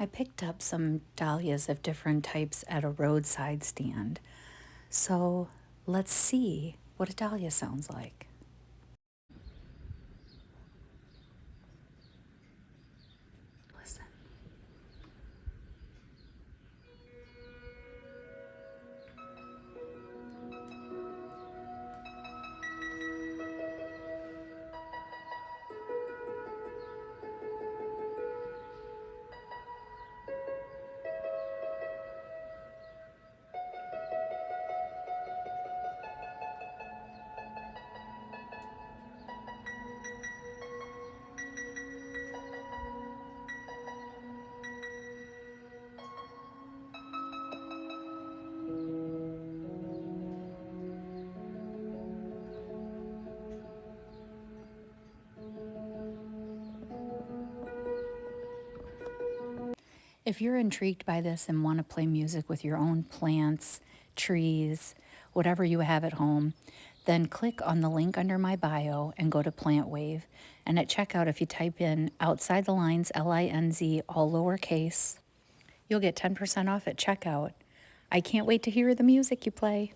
I picked up some dahlias of different types at a roadside stand. So let's see what a dahlia sounds like. Listen. If you're intrigued by this and want to play music with your own plants, trees, whatever you have at home, then click on the link under my bio and go to Plant Wave. And at checkout, if you type in outside the lines LINZ, all lowercase, you'll get 10% off at checkout. I can't wait to hear the music you play.